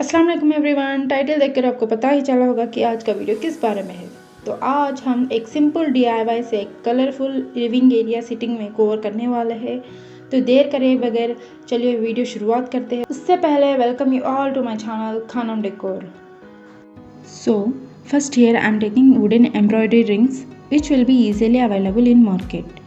अस्सलाम वालेकुम everyone. Title देखकर आपको पता ही चला होगा कि आज का वीडियो किस बारे में है। तो आज हम एक सिंपल DIY से एक कलरफुल लिविंग एरिया सिटिंग में कवर करने वाले हैं। तो देर करे बगैर चलिए वीडियो शुरुआत करते हैं। उससे पहले welcome you all to my channel Khanam decor. So first here I am taking wooden embroidery rings which will be easily available in market.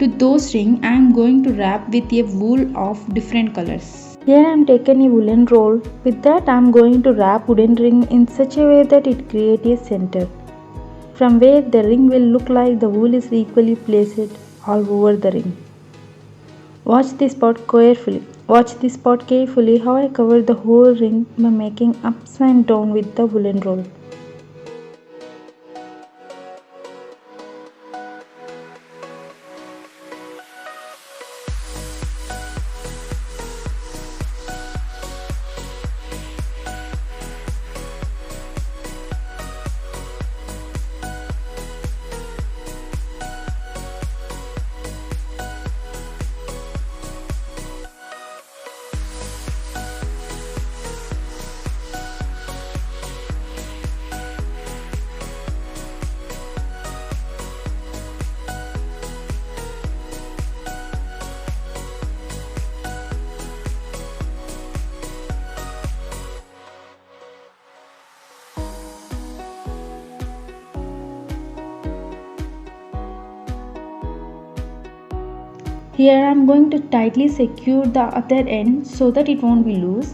To those rings I am going to wrap with a wool of different colors. Here I am taking a woolen roll. With that I am going to wrap wooden ring in such a way that it creates a center, from where the ring will look like the wool is equally placed all over the ring. Watch this part carefully. How I cover the whole ring by making ups and down with the woolen roll. Here I am going to tightly secure the other end so that it won't be loose.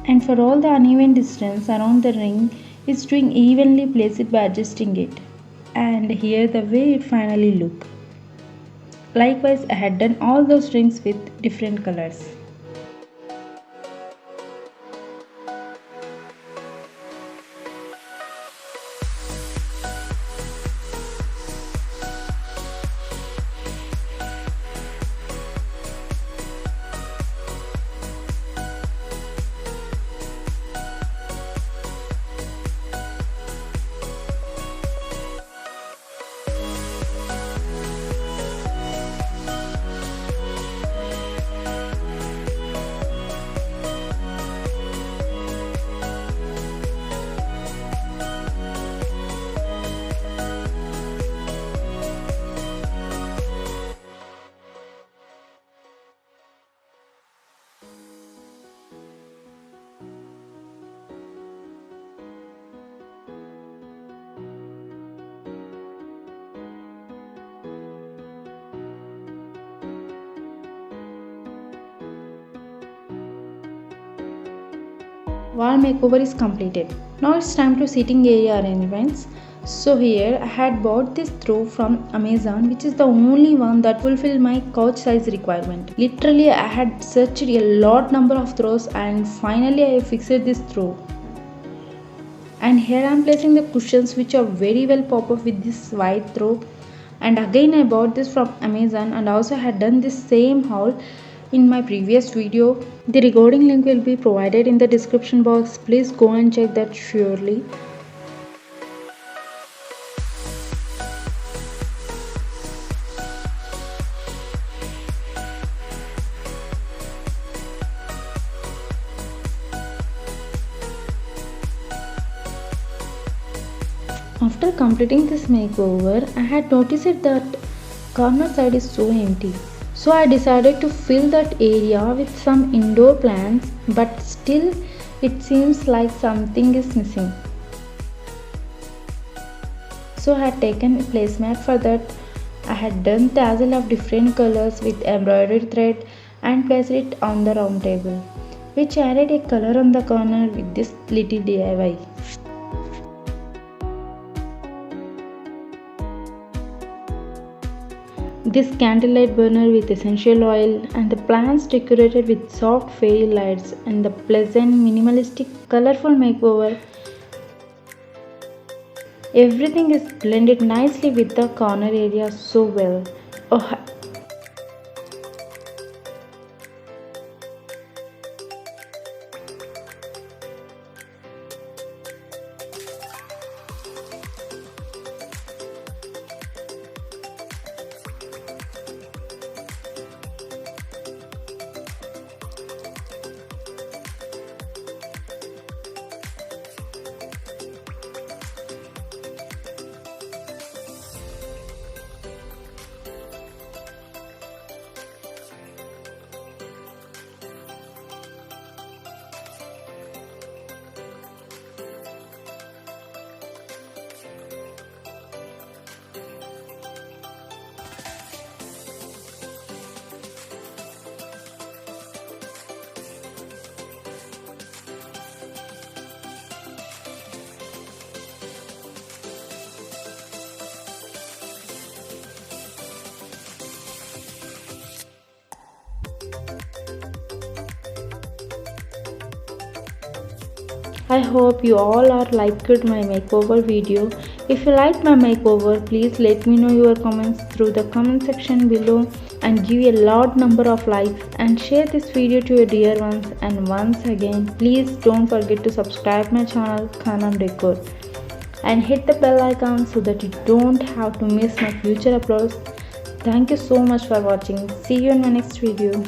And for all the uneven distance around the ring, it's doing evenly place it by adjusting it. And here the way it finally look. Likewise I had done all those rings with different colors. Wall makeover is completed. Now it's time to sitting area arrangements. So here I had bought this throw from Amazon, which is the only one that fulfilled my couch size requirement. Literally I had searched a lot number of throws and finally I fixed this throw. And here I am placing the cushions which are very well pop up with this white throw. And again I bought this from Amazon and also had done this same haul in my previous video. The recording link will be provided in the description box. Please go and check that surely. After completing this makeover, I had noticed that corner side is so empty. So I decided to fill that area with some indoor plants, but still it seems like something is missing. So I had taken a placemat for that. I had done tassel of different colors with embroidered thread and placed it on the round table, which added a color on the corner with this little DIY. This candlelight burner with essential oil and the plants decorated with soft fairy lights and the pleasant minimalistic colorful makeover. Everything is blended nicely with the corner area so well. Oh, I hope you all are liked my makeover video. If you like my makeover, please let me know your comments through the comment section below and give a large number of likes and share this video to your dear ones. And once again, please don't forget to subscribe my channel Khanam Decor and hit the bell icon so that you don't have to miss my future uploads. Thank you so much for watching. See you in my next video.